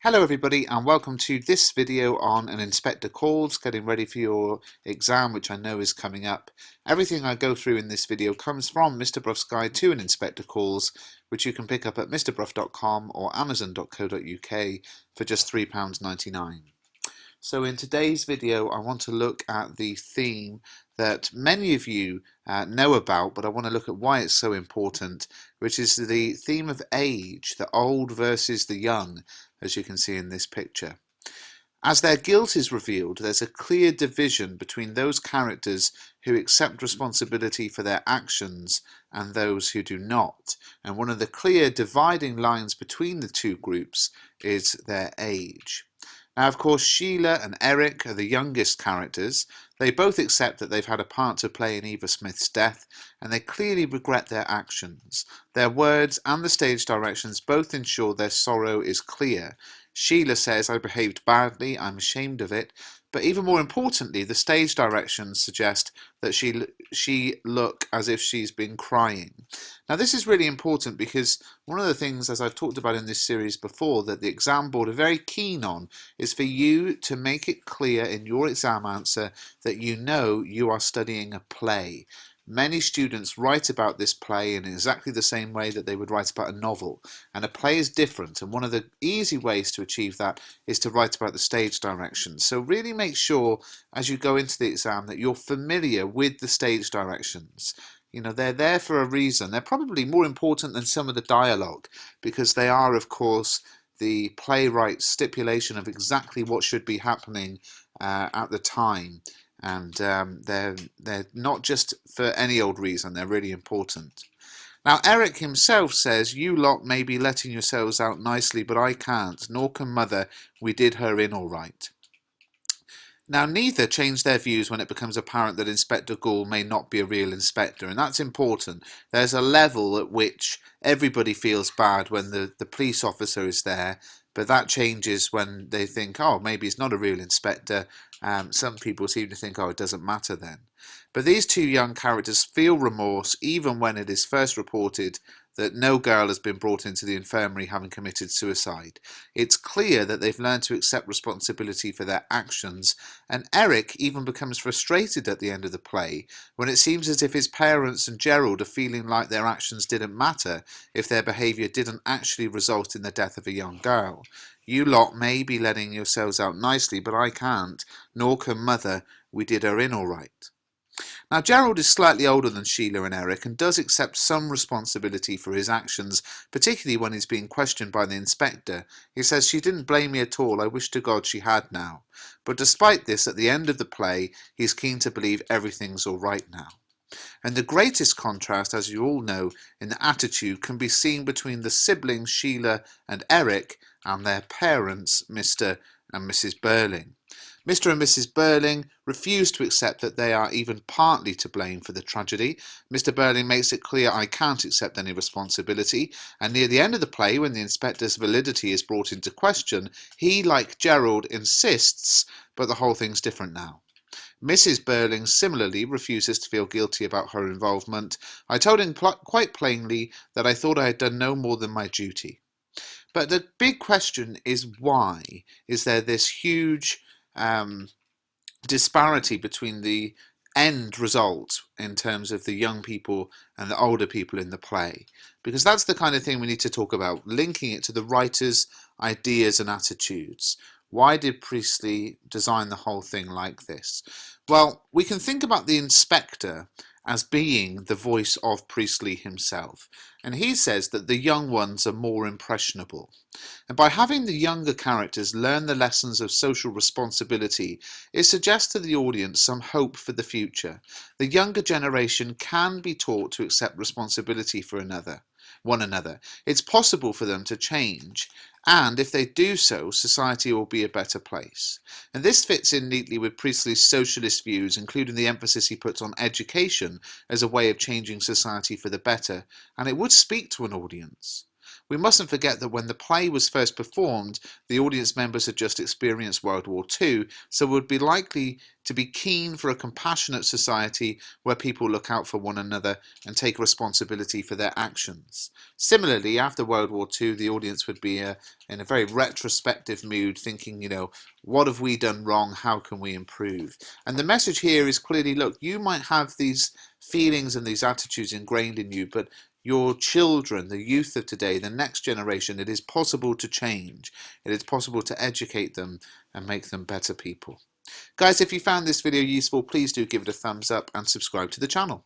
Hello everybody and welcome to this video on an inspector calls, getting ready for your exam, which I know is coming up. Everything I go through in this video comes from Mr. Bruff's Guide to an Inspector Calls, which you can pick up at mrbruff.com or amazon.co.uk for just £3.99. So in today's video I want to look at the theme that many of you know about, but I want to look at why it's so important, which is the theme of age, the old versus the young, as you can see in this picture. As their guilt is revealed, there's a clear division between those characters who accept responsibility for their actions and those who do not. And one of the clear dividing lines between the two groups is their age. Now, of course, Sheila and Eric are the youngest characters. They both accept that they've had a part to play in Eva Smith's death, and they clearly regret their actions. Their words and the stage directions both ensure their sorrow is clear. Sheila says, "I behaved badly, I'm ashamed of it." But even more importantly, the stage directions suggest that she look as if she's been crying. Now this is really important because one of the things, as I've talked about in this series before, that the exam board are very keen on is for you to make it clear in your exam answer that you know you are studying a play. Many students write about this play in exactly the same way that they would write about a novel, and a play is different, and one of the easy ways to achieve that is to write about the stage directions. So really make sure as you go into the exam that you're familiar with the stage directions. You know, they're there for a reason. They're probably more important than some of the dialogue because they are, of course, the playwright's stipulation of exactly what should be happening at the time. And they're not just for any old reason, they're really important. Now Eric himself says, "You lot may be letting yourselves out nicely, but I can't, nor can Mother, we did her in all right." Now neither change their views when it becomes apparent that Inspector Gould may not be a real inspector, and that's important. There's a level at which everybody feels bad when the police officer is there, but that changes when they think, oh, maybe he's not a real inspector. Some people seem to think, oh, it doesn't matter then. But these two young characters feel remorse even when it is first reported that no girl has been brought into the infirmary having committed suicide. It's clear that they've learned to accept responsibility for their actions, and Eric even becomes frustrated at the end of the play when it seems as if his parents and Gerald are feeling like their actions didn't matter if their behaviour didn't actually result in the death of a young girl. "You lot may be letting yourselves out nicely, but I can't, nor can Mother, we did her in all right." Now Gerald is slightly older than Sheila and Eric and does accept some responsibility for his actions, particularly when he's being questioned by the inspector. He says, "She didn't blame me at all, I wish to God she had now." But despite this, at the end of the play, he's keen to believe everything's all right now. And the greatest contrast, as you all know, in the attitude can be seen between the siblings Sheila and Eric and their parents, Mr. and Mrs. Burling. Mr. and Mrs. Burling refuse to accept that they are even partly to blame for the tragedy. Mr. Burling makes it clear, "I can't accept any responsibility," and near the end of the play, when the inspector's validity is brought into question, he, like Gerald, insists, but the whole thing's different now. Mrs. Burling similarly refuses to feel guilty about her involvement. "I told him quite plainly that I thought I had done no more than my duty." But the big question is, why is there this huge disparity between the end result in terms of the young people and the older people in the play? Because that's the kind of thing we need to talk about, linking it to the writer's ideas and attitudes. Why did Priestley design the whole thing like this? Well, we can think about the inspector as being the voice of Priestley himself. And he says that the young ones are more impressionable. And by having the younger characters learn the lessons of social responsibility, it suggests to the audience some hope for the future. The younger generation can be taught to accept responsibility for one another. It's possible for them to change, and if they do so, society will be a better place. And this fits in neatly with Priestley's socialist views, including the emphasis he puts on education as a way of changing society for the better, and it would speak to an audience. We mustn't forget that when the play was first performed, the audience members had just experienced World War II, so would be likely to be keen for a compassionate society where people look out for one another and take responsibility for their actions. Similarly, after World War II, the audience would be in a very retrospective mood, thinking, what have we done wrong? How can we improve? And the message here is clearly, look, you might have these feelings and these attitudes ingrained in you, but your children, the youth of today, the next generation, it is possible to change. It is possible to educate them and make them better people. Guys, if you found this video useful, please do give it a thumbs up and subscribe to the channel.